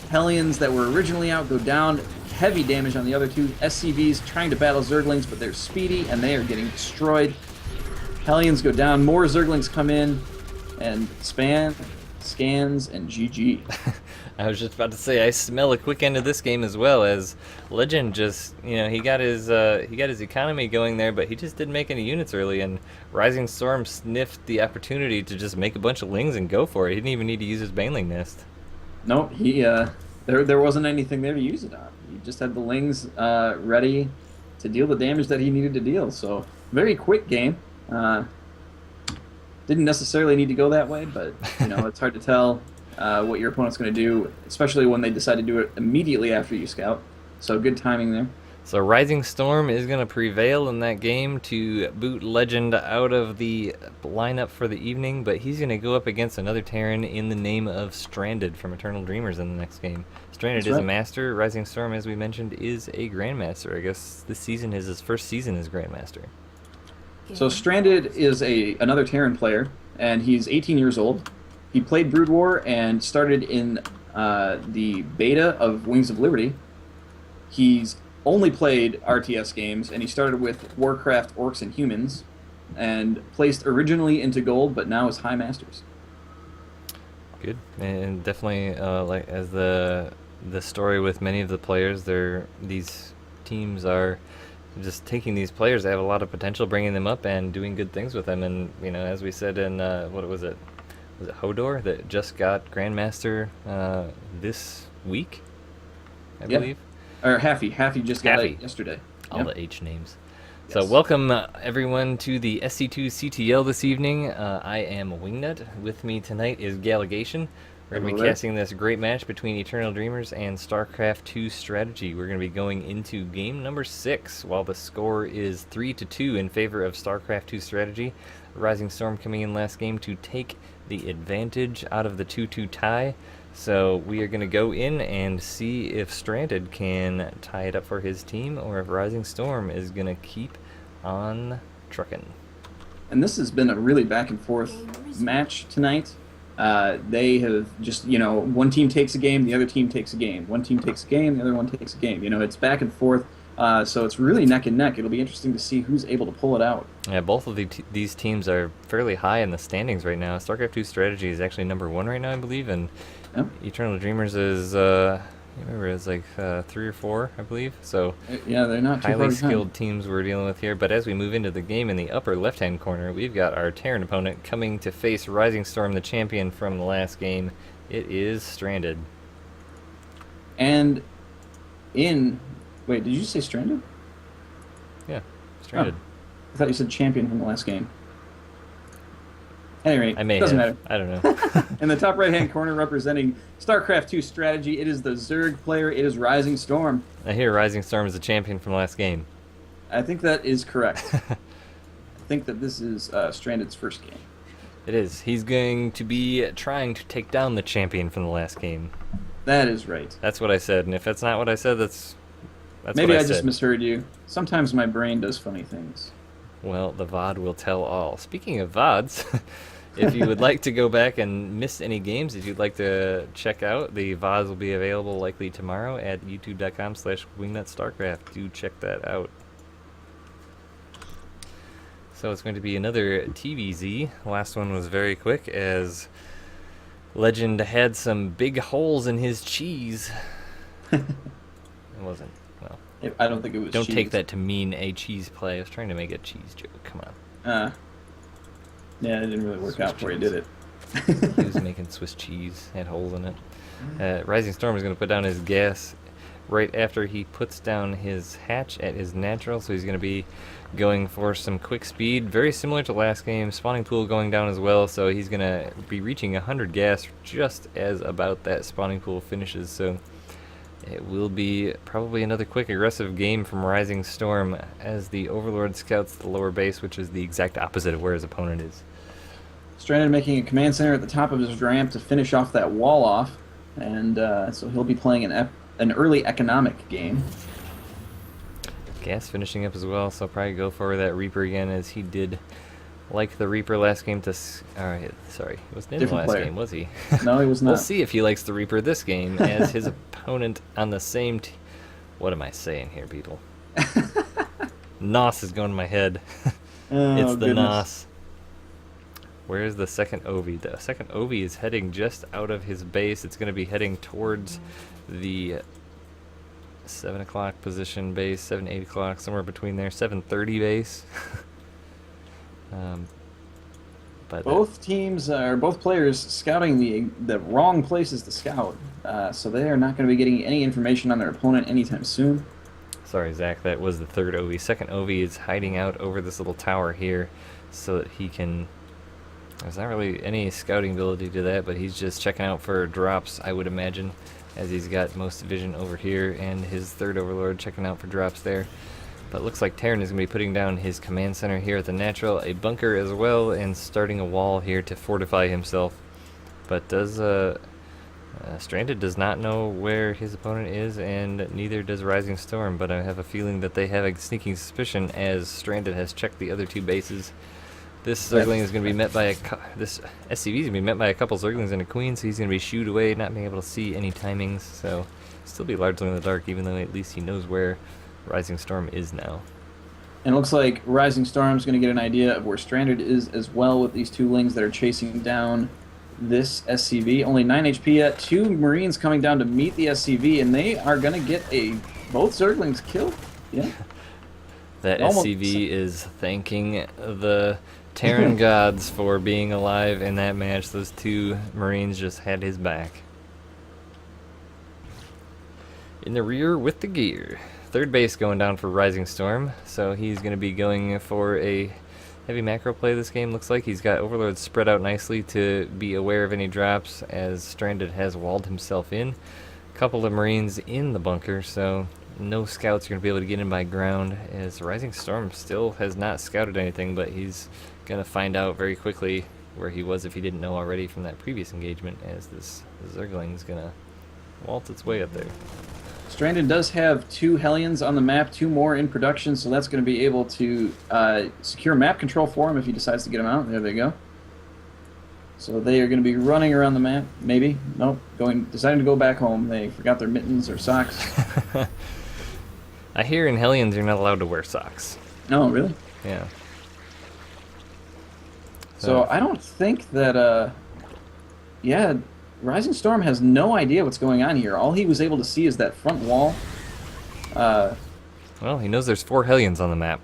Hellions that were originally out go down. Heavy damage on the other two. SCVs trying to battle Zerglings, but they're speedy, and they are getting destroyed. Hellions go down. More Zerglings come in, and scans, and GG. I was just about to say, I smell a quick end of this game as well, as Legend just, he got his economy going there, but he just didn't make any units early, and Rising Storm sniffed the opportunity to just make a bunch of lings and go for it. He didn't even need to use his Baneling Nest. No, there wasn't anything there to use it on. He just had the lings ready to deal the damage that he needed to deal. So very quick game. Didn't necessarily need to go that way, but it's hard to tell what your opponent's going to do, especially when they decide to do it immediately after you scout. So good timing there. So Rising Storm is going to prevail in that game to boot Legend out of the lineup for the evening, but he's going to go up against another Terran in the name of Stranded from Eternal Dreamers in the next game. Stranded is a master. Rising Storm, as we mentioned, is a Grandmaster. I guess this season is his first season as Grandmaster. So Stranded is another Terran player, and he's 18 years old. He played Brood War and started in the beta of Wings of Liberty. He's only played RTS games, and he started with Warcraft Orcs and Humans, and placed originally into Gold, but now is High Masters. Good, and definitely like as the story with many of the players, these teams are just taking these players that have a lot of potential, bringing them up, and doing good things with them. And as we said in what was it Hodor that just got Grandmaster this week, I believe. Or Haffy just got it yesterday. All the H names. Yes. So welcome everyone to the SC2CTL this evening. I am Wingnut. With me tonight is Galligation. We're going to be casting this great match between Eternal Dreamers and StarCraft 2 Strategy. We're going to be going into game number 6, while the score is 3-2 in favor of StarCraft 2 Strategy. Rising Storm coming in last game to take the advantage out of the 2-2 tie. So we are going to go in and see if Stranded can tie it up for his team, or if Rising Storm is going to keep on trucking. And this has been a really back and forth match tonight. They have just, one team takes a game, the other team takes a game. One team takes a game, the other one takes a game. It's back and forth, so it's really neck and neck. It'll be interesting to see who's able to pull it out. Yeah, both of these teams are fairly high in the standings right now. StarCraft 2 Strategy is actually number 1 right now, I believe, and Eternal Dreamers is, it's like 3 or 4, I believe. So yeah, they're not too highly skilled teams we're dealing with here. But as we move into the game, in the upper left-hand corner, we've got our Terran opponent coming to face Rising Storm, the champion from the last game. It is Stranded. And wait, did you say Stranded? Yeah, Stranded. Oh, I thought you said champion from the last game. At any rate, doesn't matter. I don't know. In the top right-hand corner, representing StarCraft 2 Strategy, it is the Zerg player. It is Rising Storm. I hear Rising Storm is the champion from last game. I think that is correct. I think that this is Stranded's first game. It is. He's going to be trying to take down the champion from the last game. That is right. That's what I said, and if that's not what I said, that's maybe what I said. Just misheard you. Sometimes my brain does funny things. Well, the VOD will tell all. Speaking of VODs, if you would like to go back and miss any games that you'd like to check out, the VODs will be available likely tomorrow at youtube.com/wingnutstarcraft. Do check that out. So it's going to be another TVZ. Last one was very quick, as Legend had some big holes in his cheese. It wasn't. Well, I don't think it was Don't cheese. take that to mean a cheese play. I was trying to make a cheese joke. Come on. Yeah, it didn't really work out for you, did it? He was making Swiss cheese. Had holes in it. Rising Storm is going to put down his gas right after he puts down his hatch at his natural, so he's going to be going for some quick speed, very similar to last game. Spawning pool going down as well, so he's going to be reaching 100 gas just as about that spawning pool finishes. So it will be probably another quick aggressive game from Rising Storm as the Overlord scouts the lower base, which is the exact opposite of where his opponent is. Stranded making a command center at the top of his ramp to finish off that wall off, and so he'll be playing an early economic game. Gas finishing up as well, so I'll probably go for that Reaper again, as he did like the Reaper last game to... Alright, sorry. He wasn't in the last game, was he? No, he was not. We'll see if he likes the Reaper this game as his opponent on the same... What am I saying here, people? NOS is going to my head. It's the NOS. Where's the second Ovi? The second Ovi is heading just out of his base. It's going to be heading towards the 7 o'clock position base, 7, 8 o'clock, somewhere between there, 7:30 base. But both teams are both players scouting the wrong places to scout, so they are not going to be getting any information on their opponent anytime soon. Sorry, Zach, that was the third Ovi. Second Ovi is hiding out over this little tower here so that he can... There's not really any scouting ability to that, but he's just checking out for drops, I would imagine, as he's got most vision over here, and his third Overlord checking out for drops there. But it looks like Terran is going to be putting down his command center here at the natural, a bunker as well, and starting a wall here to fortify himself. But does Stranded does not know where his opponent is, and neither does Rising Storm, but I have a feeling that they have a sneaking suspicion as Stranded has checked the other two bases. This Zergling is going to be met by this SCV is going to be met by a couple Zerglings and a Queen, so he's going to be shooed away, not being able to see any timings, so still be largely in the dark, even though at least he knows where Rising Storm is now. And it looks like Rising Storm's going to get an idea of where Stranded is as well with these two Lings that are chasing down this SCV. Only 9 HP yet, 2 Marines coming down to meet the SCV, and they are going to get both Zerglings killed. Yeah. That SCV is thanking the Terran gods for being alive in that match. Those two Marines just had his back. In the rear with the gear. Third base going down for Rising Storm, so he's going to be going for a heavy macro play this game. Looks like he's got Overlords spread out nicely to be aware of any drops, as Stranded has walled himself in. A couple of Marines in the bunker, so no scouts are going to be able to get in by ground, as Rising Storm still has not scouted anything, but he's going to find out very quickly where he was if he didn't know already from that previous engagement, as this Zergling is going to waltz its way up there. Stranded does have 2 Hellions on the map, 2 more in production, so that's going to be able to secure map control for him if he decides to get them out. There they go. So they are going to be running around the map, maybe. Nope, deciding to go back home. They forgot their mittens or socks. I hear in Hellions you're not allowed to wear socks. No, really? Yeah. So I don't think that, yeah, Rising Storm has no idea what's going on here. All he was able to see is that front wall. Well, he knows there's 4 Hellions on the map.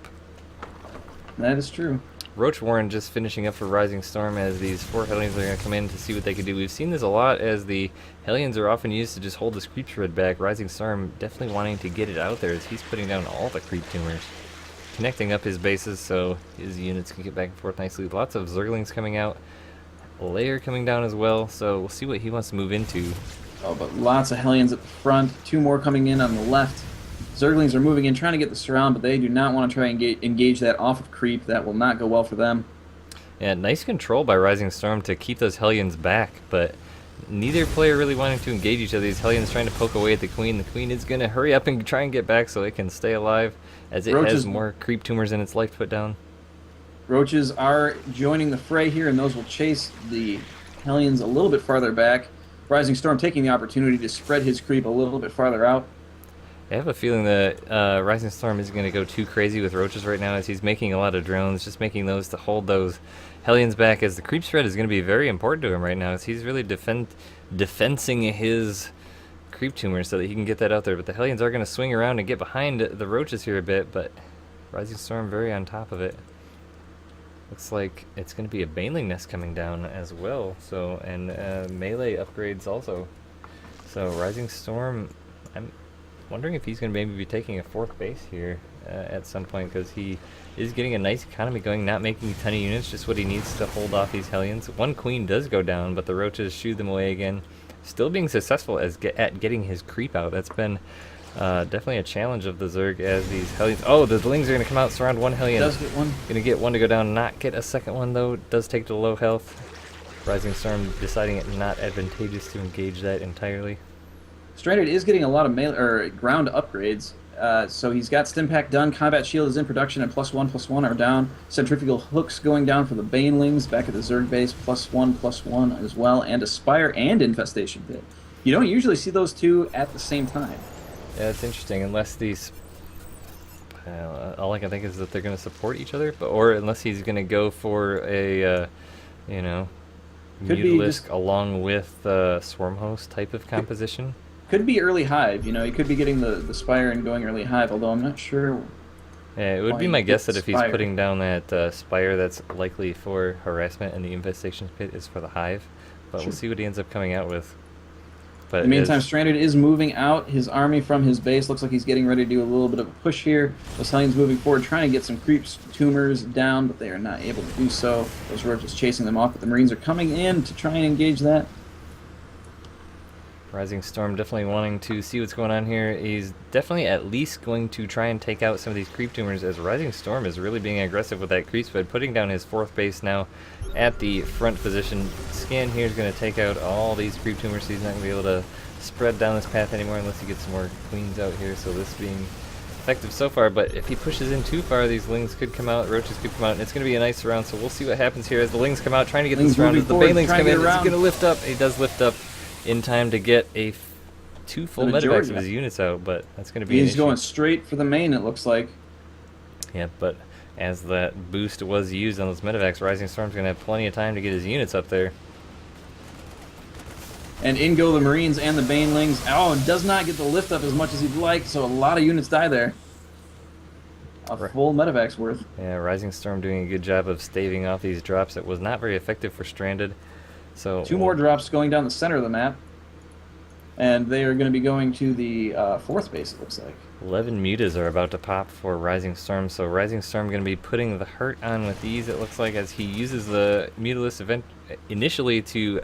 That is true. Roach Warren just finishing up for Rising Storm as these 4 Hellions are going to come in to see what they can do. We've seen this a lot as the Hellions are often used to just hold this creep shred back. Rising Storm definitely wanting to get it out there as he's putting down all the creep tumors. Connecting up his bases so his units can get back and forth nicely. Lots of Zerglings coming out. A layer coming down as well, so we'll see what he wants to move into. Oh, but lots of Hellions at the front. 2 more coming in on the left. Zerglings are moving in, trying to get the surround, but they do not want to try and engage that off of creep. That will not go well for them. Yeah, nice control by Rising Storm to keep those Hellions back, but neither player really wanting to engage each other. These Hellions trying to poke away at the Queen. The Queen is going to hurry up and try and get back so it can stay alive, as it has more creep tumors in its life to put down. Roaches are joining the fray here, and those will chase the Hellions a little bit farther back. Rising Storm taking the opportunity to spread his creep a little bit farther out. I have a feeling that Rising Storm isn't going to go too crazy with Roaches right now, as he's making a lot of drones, just making those to hold those Hellions back, as the creep spread is going to be very important to him right now, as he's really defensing his creep tumor so that he can get that out there. But the Hellions are going to swing around and get behind the Roaches here a bit, but Rising Storm very on top of it. Looks like it's going to be a Baneling nest coming down as well, so, and melee upgrades also. So Rising Storm, I'm wondering if he's going to maybe be taking a 4th base here at some point, because he is getting a nice economy going, not making a ton of units, just what he needs to hold off these Hellions. 1 Queen does go down, but the Roaches shoo them away again. Still being successful at getting his creep out. That's been definitely a challenge of the Zerg, as these Hellions... Oh, the Lings are going to come out, surround 1 Hellion. Does get one. Going to get 1 to go down, not get a second one, though. Does take to low health. Rising Storm deciding it not advantageous to engage that entirely. Stranded is getting a lot of ground upgrades, So he's got stim pack done. Combat shield is in production, and +1/+1 are down. Centrifugal hooks going down for the banelings back at the Zerg base, +1/+1 as well, and a Spire and Infestation Pit. You don't usually see those two at the same time. Yeah, it's interesting, unless these... all I can think is that they're going to support each other, or unless he's going to go for a, you know, Mutalisk along with Swarm Host type of composition. Could be early Hive, you know, he could be getting the Spire and going early Hive, although I'm not sure. Yeah, it would be my guess that if he's putting down that Spire, that's likely for harassment, and the Infestation Pit is for the Hive. But we'll see what he ends up coming out with. But in the meantime, Stranded is moving out his army from his base. Looks like he's getting ready to do a little bit of a push here. Those Hellions moving forward, trying to get some creeps, tumors down, but they are not able to do so. Those Roaches chasing them off, but the Marines are coming in to try and engage that. Rising Storm definitely wanting to see what's going on here. He's definitely at least going to try and take out some of these creep tumors, as Rising Storm is really being aggressive with that creep spread, putting down his 4th base now at the front position. Scan here is going to take out all these creep tumors, so he's not going to be able to spread down this path anymore unless he gets some more queens out here, so this being effective so far. But if he pushes in too far, these lings could come out, roaches could come out, and it's going to be a nice round, so we'll see what happens here as the lings come out, trying to get this round. As the banelings come in, he's going to lift up. He does lift up in time to get two full medevacs of his units out, but that's going to be an issue. Going straight for the main, it looks like. Yeah, but as that boost was used on those medevacs, Rising Storm's going to have plenty of time to get his units up there. And in go the Marines and the banelings. Oh, it does not get the lift up as much as he'd like, so a lot of units die there. A full medevac's worth. Yeah, Rising Storm doing a good job of staving off these drops. It was not very effective for Stranded. So 2 more drops going down the center of the map. And they are going to be going to the 4th base, it looks like. 11 mutas are about to pop for Rising Storm, so Rising Storm going to be putting the hurt on with these, it looks like, as he uses the Mutalisk event initially to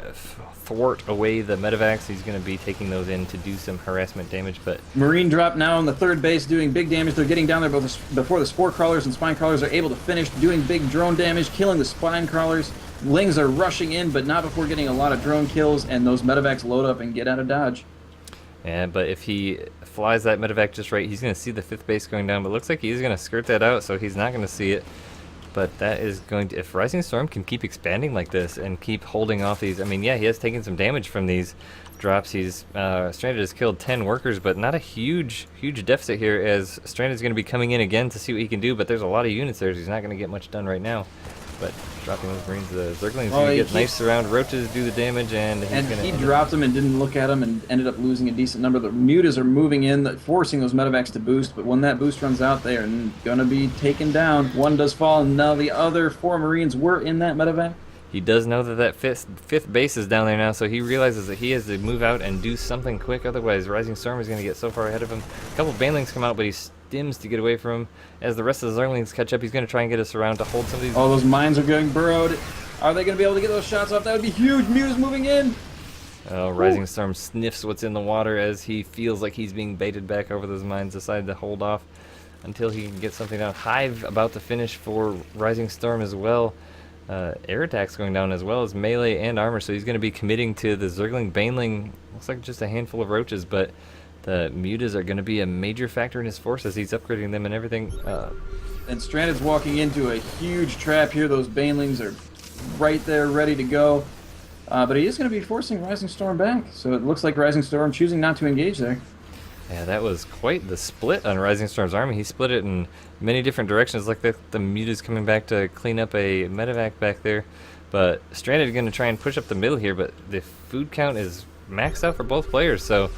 thwart away the medevacs. He's going to be taking those in to do some harassment damage, but... Marine drop now on the 3rd base doing big damage. They're getting down there before the Spore Crawlers and Spine Crawlers are able to finish, doing big drone damage, killing the Spine Crawlers. Lings are rushing in, but not before getting a lot of drone kills, and those medevacs load up and get out of dodge. Yeah, but if he flies that medevac just right, he's going to see the 5th base going down, but it looks like he's going to skirt that out, so he's not going to see it. But that is going to... If Rising Storm can keep expanding like this and keep holding off these... I mean, yeah, he has taken some damage from these drops. He's... Stranded has killed 10 workers, but not a huge deficit here, as Stranded's going to be coming in again to see what he can do, but there's a lot of units there, so he's not going to get much done right now. But dropping those Marines, the Zerglings going to get nice around. Roaches do the damage, and he dropped them and didn't look at them and ended up losing a decent number. The mutas are moving in, forcing those medevacs to boost, but when that boost runs out, they are going to be taken down. One does fall, and now the other 4 Marines were in that medevac. He does know that fifth base is down there now, so he realizes that he has to move out and do something quick, otherwise Rising Storm is going to get so far ahead of him. A couple banelings come out, but he stims to get away from him. As the rest of the Zerglings catch up, he's going to try and get us around to hold some of these... Oh, those mines are going burrowed. Are they going to be able to get those shots off? That would be huge. Muta's moving in. Oh, Rising Storm sniffs what's in the water as he feels like he's being baited back over those mines, decided to hold off until he can get something down. Hive about to finish for Rising Storm as well. Air attacks going down as well as melee and armor, so he's going to be committing to the Zergling Baneling. Looks like just a handful of roaches, but the mutas are going to be a major factor in his force as he's upgrading them and everything. And Stranded's walking into a huge trap here. Those banelings are right there ready to go. But he is going to be forcing Rising Storm back, so it looks like Rising Storm choosing not to engage there. Yeah, that was quite the split on Rising Storm's army. He split it in many different directions, like the muta's coming back to clean up a medevac back there. But Stranded is going to try and push up the middle here, but the food count is maxed out for both players, so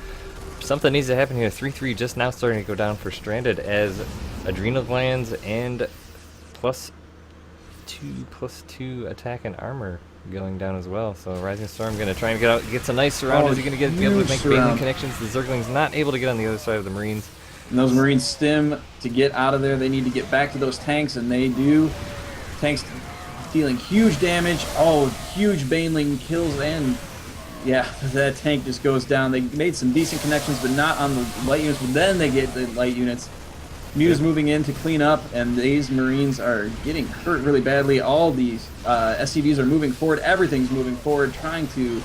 something needs to happen here. 3-3 just now starting to go down for Stranded as Adrenal Glands and +2/+2 attack and armor going down as well. So Rising Storm going to try and get out, gets a nice surround. Is he going to be able to make baneling connections? The Zergling's not able to get on the other side of the Marines. And those Marines stim to get out of there. They need to get back to those tanks, and they do. Tanks dealing huge damage. Oh, huge baneling kills, and yeah, that tank just goes down. They made some decent connections, but not on the light units. But then they get the light units. Muta's moving in to clean up, and these Marines are getting hurt really badly. All these SCVs are moving forward. Everything's moving forward, trying to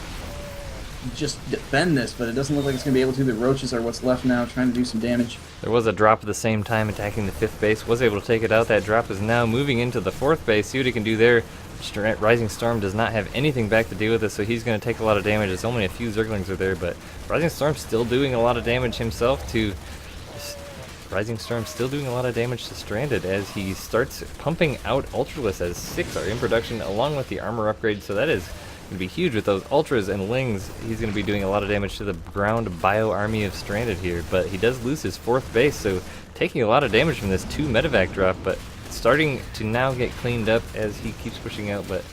just defend this, but it doesn't look like it's going to be able to. The roaches are what's left now, trying to do some damage. There was a drop at the same time attacking the 5th base. Was able to take it out. That drop is now moving into the 4th base. See what he can do there. Rising Storm does not have anything back to deal with it, so he's going to take a lot of damage. It's only a few Zerglings are there, but Rising Storm's still doing a lot of damage himself to... Rising Storm still doing a lot of damage to Stranded as he starts pumping out Ultralisk as 6 are in production along with the armor upgrade, so that is going to be huge with those Ultras and Lings. He's going to be doing a lot of damage to the ground bio army of Stranded here, but he does lose his 4th base, so taking a lot of damage from this 2 medevac drop, but starting to now get cleaned up as he keeps pushing out, but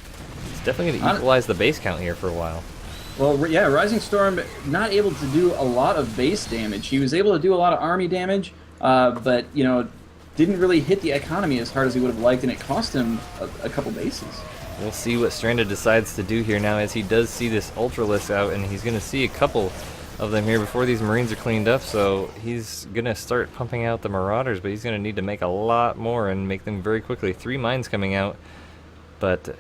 it's definitely going to equalize the base count here for a while. Well, yeah, Rising Storm not able to do a lot of base damage. He was able to do a lot of army damage, but, you know, didn't really hit the economy as hard as he would have liked, and it cost him a couple bases. We'll see what Stranded decides to do here now as he does see this Ultralisk out, and he's going to see a couple of them here before these Marines are cleaned up, so he's going to start pumping out the Marauders, but he's going to need to make a lot more and make them very quickly. 3 mines coming out, but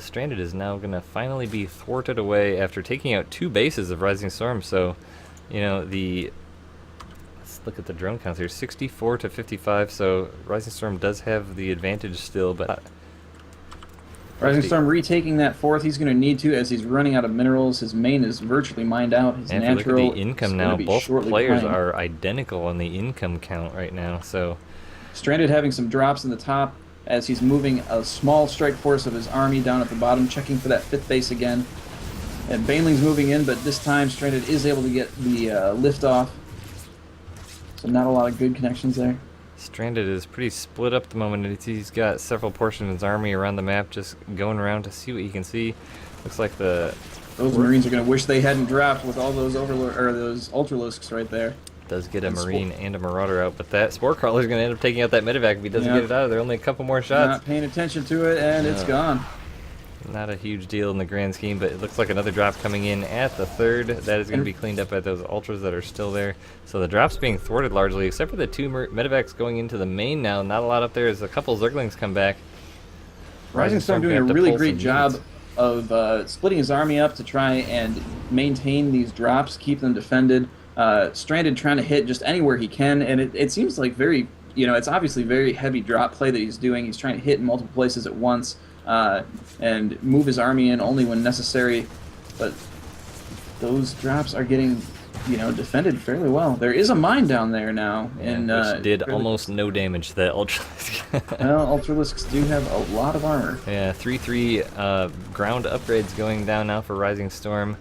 Stranded is now going to finally be thwarted away after taking out 2 bases of Rising Storm, so, you know, let's look at the drone counts here, 64 to 55, so Rising Storm does have the advantage still, but... Rising Storm retaking that 4th, he's going to need to as he's running out of minerals. His main is virtually mined out. His and natural, if you look at the income now, both players are identical on the income count right now. So Stranded having some drops in the top as he's moving a small strike force of his army down at the bottom, checking for that 5th base again. And Baneling's moving in, but this time Stranded is able to get the lift off. So not a lot of good connections there. Stranded is pretty split up at the moment. He's got several portions of his army around the map just going around to see what he can see. Looks like those Marines are going to wish they hadn't dropped with all those those Ultralisks right there. Does get a Marine and a Marauder out, but that Spore Crawler is going to end up taking out that medevac if he doesn't get it out of there. Only a couple more shots. Not paying attention to it, and it's gone. Not a huge deal in the grand scheme, but it looks like another drop coming in at the 3rd. That is going to be cleaned up by those Ultras that are still there. So the drop's being thwarted largely, except for the 2 medevacs going into the main now. Not a lot up there as a couple Zerglings come back. Rising Storm doing a really great job of splitting his army up to try and maintain these drops, keep them defended. Stranded trying to hit just anywhere he can, and it seems like very, you know, it's obviously very heavy drop play that he's doing. He's trying to hit in multiple places at once. And move his army in only when necessary, but those drops are getting, you know, defended fairly well. There is a mine down there now, and which did almost no damage to that Ultralisk. Well, Ultralisks do have a lot of armor. Yeah, 3-3 ground upgrades going down now for Rising Storm.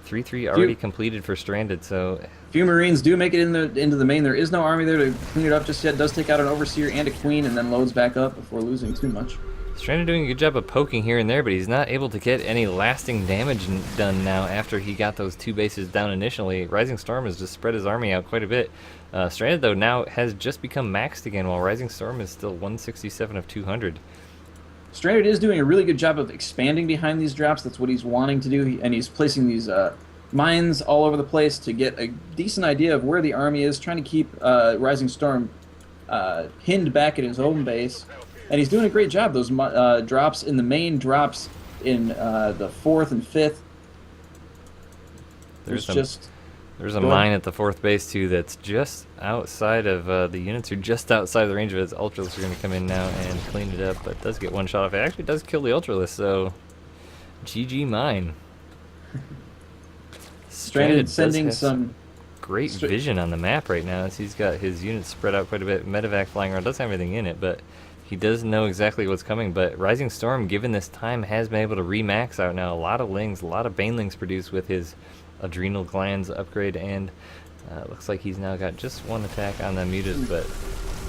3-3 already completed for Stranded, so... Few Marines do make it into the main. There is no army there to clean it up just yet. Does take out an Overseer and a Queen and then loads back up before losing too much. Stranded doing a good job of poking here and there, but he's not able to get any lasting damage done now after he got those 2 bases down initially. Rising Storm has just spread his army out quite a bit. Stranded, though, now has just become maxed again, while Rising Storm is still 167 of 200. Stranded is doing a really good job of expanding behind these drops. That's what he's wanting to do, and he's placing these... mines all over the place to get a decent idea of where the army is, trying to keep Rising Storm pinned back at his home base. And he's doing a great job. Those drops in the main, drops in the 4th and 5th. There's a mine at the 4th base, too, that's just outside of the units are just outside of the range of his Ultralisk. Are going to come in now and clean it up, but does get one shot off. It actually does kill the Ultralisk, so GG mine. Stranded sending some great vision on the map right now as he's got his units spread out quite a bit. Medevac flying around, doesn't have everything in it, but he does know exactly what's coming. But Rising Storm, given this time, has been able to remax out now. A lot of Lings, a lot of Banelings produced with his Adrenal Glands upgrade, and looks like he's now got just 1 attack on the Mutas, but...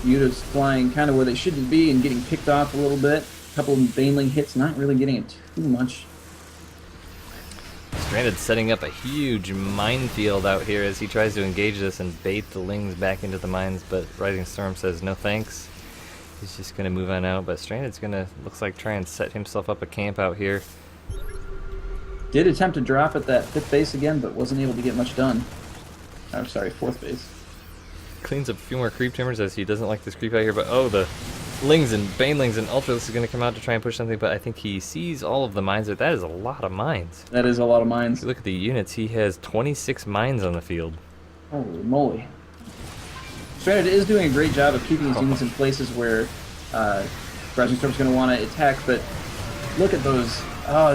Mutas flying kind of where they shouldn't be and getting picked off a little bit. A couple of Baneling hits, not really getting it too much. Stranded setting up a huge minefield out here as he tries to engage this and bait the Lings back into the mines, but Rising Storm says no thanks. He's just going to move on out, but Stranded's going to, looks like, try and set himself up a camp out here. Did attempt to drop at that 5th base again, but wasn't able to get much done. I'm sorry, 4th base. Cleans up a few more creep timbers as he doesn't like this creep out here, but oh, the Lings and Banelings and Ultras is going to come out to try and push something, but I think he sees all of the mines. That is a lot of mines. That is a lot of If mines. you look at the units, he has 26 mines on the field. Holy moly. Stranded is doing a great job of keeping his units in places where Rising Storm's going to want to attack, but look at those.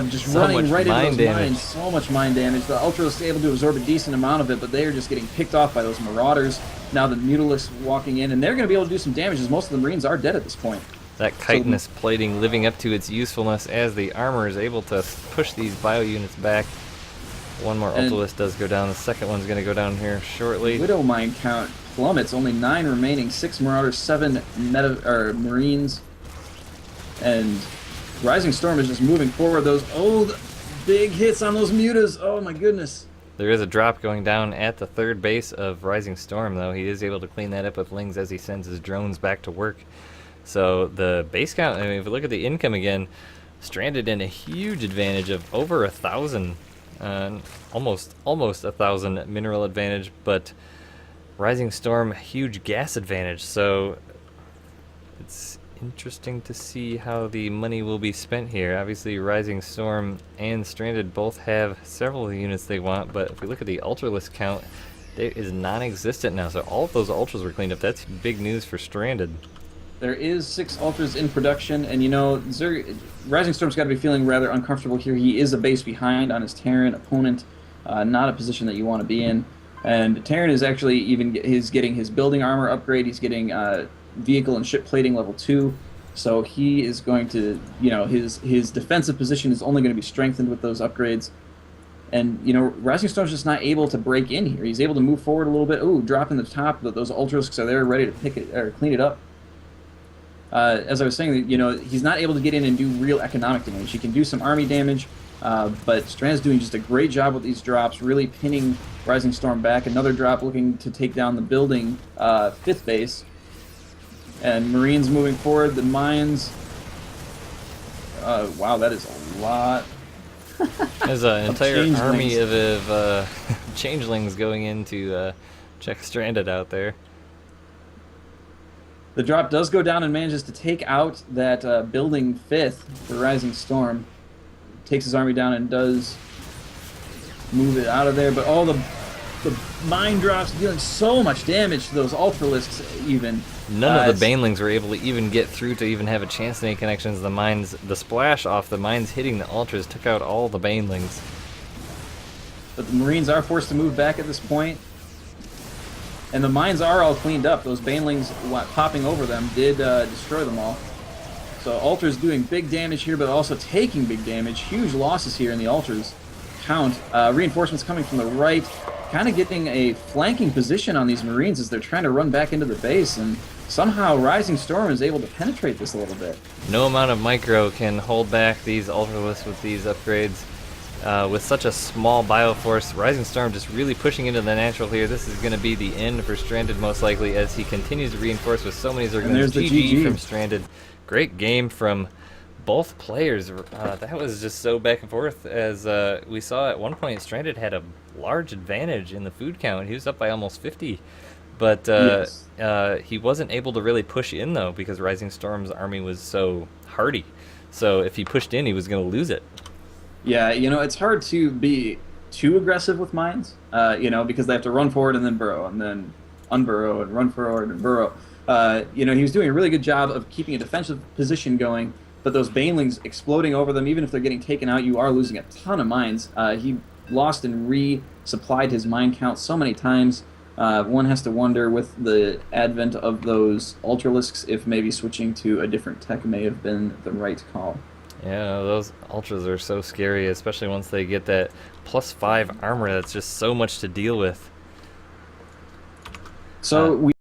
Just So running much right into mine those damage. mines. So much mine damage. The Ultra is able to absorb a decent amount of it, but they are just getting picked off by those Marauders. Now the Mutalisks walking in, and they're going to be able to do some damage, as most of the Marines are dead at this point. That chitinous plating living up to its usefulness as the armor is able to push these bio units back. One more Ultralist does go down. The second one's going to go down here shortly. Widow mine count plummets. Only 9 remaining. 6 Marauders, 7 Marines. And Rising Storm is just moving forward. Those big hits on those mutas. Oh my goodness. There is a drop going down at the third base of Rising Storm, though. He is able to clean that up with Lings as he sends his drones back to work. So the base count, I mean, if we look at the income again, Stranded in a huge advantage of over 1,000, almost 1,000 mineral advantage, but Rising Storm, huge gas advantage. So it's interesting to see how the money will be spent here. Obviously, Rising Storm and Stranded both have several units they want, but if we look at the Ultralist count, it is non-existent now. So all of those Ultras were cleaned up. That's big news for Stranded. There is 6 Ultras in production, and you know, Rising Storm's got to be feeling rather uncomfortable here. He is a base behind on his Terran opponent, not a position that you want to be in. And Terran is actually he's getting his building armor upgrade. He's getting vehicle and ship plating level 2. So he is going to, you know, his defensive position is only going to be strengthened with those upgrades. And, you know, Rising Storm's just not able to break in here. He's able to move forward a little bit. Ooh, dropping the top, but those Ultras are there ready to pick it or clean it up. As I was saying, you know, he's not able to get in and do real economic damage. He can do some army damage, but Strand's doing just a great job with these drops, really pinning Rising Storm back. Another drop looking to take down the building 5th base. And Marines moving forward, the mines. Wow, that is a lot. There's an entire changelings. army of changelings going in to check Stranded out there. The drop does go down and manages to take out that building 5th for Rising Storm. Takes his army down and does move it out of there. But all the mine drops dealing so much damage to those Ultralisks even. None of the Banelings were able to even get through to even have a chance to make connections. The mines, the splash off the mines hitting the Ultras took out all the Banelings. But the Marines are forced to move back at this point. And the mines are all cleaned up. Those Banelings popping over them did destroy them all. So Ultra's doing big damage here, but also taking big damage. Huge losses here in the Ultras count. Reinforcements coming from the right, kind of getting a flanking position on these Marines as they're trying to run back into the base. And somehow Rising Storm is able to penetrate this a little bit. No amount of micro can hold back these Ultralists with these upgrades. With such a small bioforce, Rising Storm just really pushing into the natural here. This is going to be the end for Stranded most likely as he continues to reinforce with so many Zerglings. And there's the GG from Stranded. Great game from both players. That was just so back and forth as we saw at one point Stranded had a large advantage in the food count. He was up by almost 50. But Yes. He wasn't able to really push in though because Rising Storm's army was so hardy. So if he pushed in, he was going to lose it. Yeah, you know, it's hard to be too aggressive with mines, you know, because they have to run forward and then burrow, and then unburrow and run forward and burrow. You know, he was doing a really good job of keeping a defensive position going, but those Banelings exploding over them, even if they're getting taken out, you are losing a ton of mines. He lost and resupplied his mine count so many times. One has to wonder with the advent of those Ultralisks if maybe switching to a different tech may have been the right call. Yeah, those Ultras are so scary, especially once they get that +5 armor. That's just so much to deal with. So we